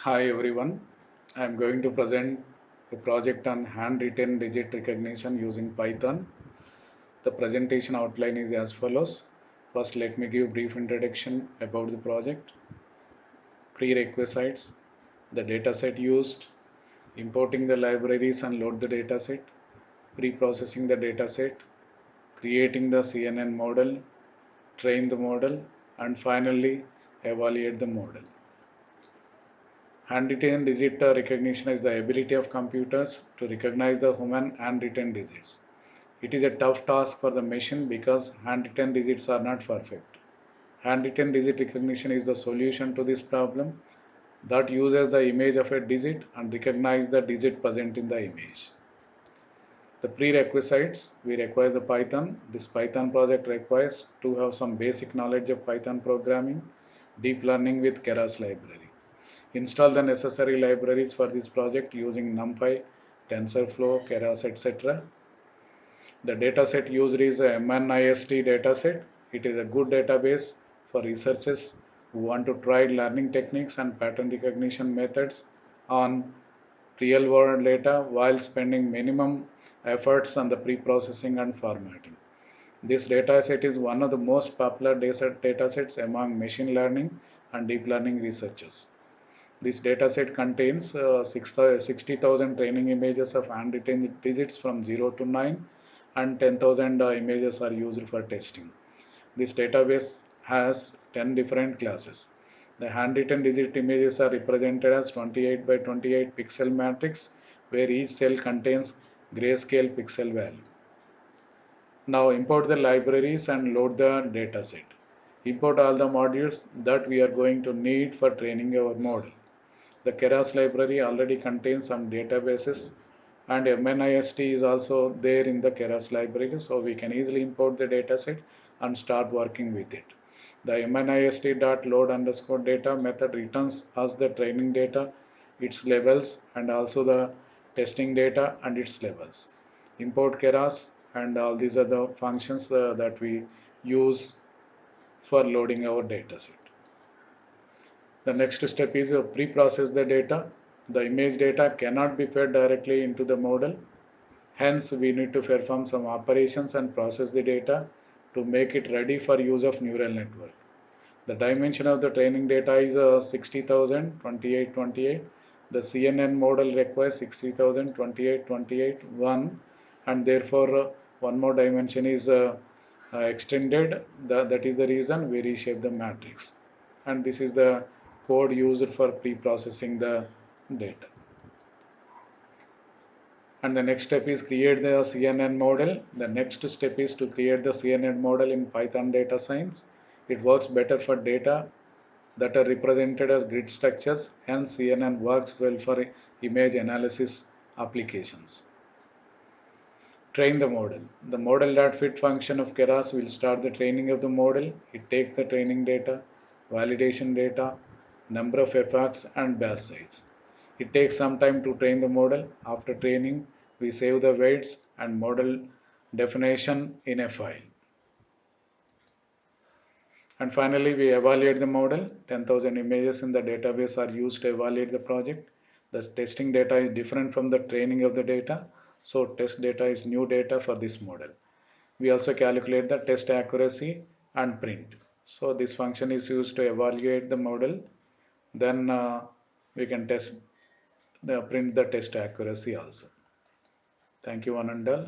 Hi everyone, I am going to present a project on handwritten digit recognition using Python. The presentation outline is as follows. First, let me give brief introduction about the project, prerequisites, the dataset used, importing the libraries and load the dataset, pre-processing the dataset, creating the CNN model, train the model, and finally evaluate the model. Handwritten digit recognition is the ability of computers to recognize the human handwritten digits. It is a tough task for the machine because handwritten digits are not perfect. Handwritten digit recognition is the solution to this problem that uses the image of a digit and recognize the digit present in the image. The prerequisites, we require the Python. This Python project requires to have some basic knowledge of Python programming, deep learning with Keras library. Install the necessary libraries for this project using NumPy, TensorFlow, Keras, etc. The dataset used is a MNIST dataset. It is a good database for researchers who want to try learning techniques and pattern recognition methods on real world data while spending minimum efforts on the pre-processing and formatting. This dataset is one of the most popular datasets among machine learning and deep learning researchers. This dataset contains 60,000 training images of handwritten digits from 0 to 9 and 10,000 images are used for testing. This database has 10 different classes. The handwritten digit images are represented as 28 by 28 pixel matrix where each cell contains grayscale pixel value. Now import the libraries and load the dataset. Import all the modules that we are going to need for training our model. The Keras library already contains some databases and MNIST is also there in the Keras library, so we can easily import the dataset and start working with it. The MNIST.load underscore data method returns us the training data, its levels, and also the testing data and its levels. Import Keras and all these are the functions that we use for loading our dataset. The next step is pre-process the data. The image data cannot be fed directly into the model. Hence, we need to perform some operations and process the data to make it ready for use of neural network. The dimension of the training data is 60,000, 28, 28. The CNN model requires 60,000, 28, 28, 1 and therefore one more dimension is extended. That is the reason we reshape the matrix. And this is the code used for pre-processing the data. And the next step is create the CNN model. The next step is to create the CNN model in Python data science. It works better for data that are represented as grid structures, hence CNN works well for image analysis applications. Train the model. The model.fit function of Keras will start the training of the model. It takes the training data, validation data, number of epochs and batch size. It takes some time to train the model. After training, we save the weights and model definition in a file. And finally, we evaluate the model. 10,000 images in the database are used to evaluate the project. The testing data is different from the training of the data. So test data is new data for this model. We also calculate the test accuracy and print. So this function is used to evaluate the model. Then we can print the test accuracy also. Thank you, one and all.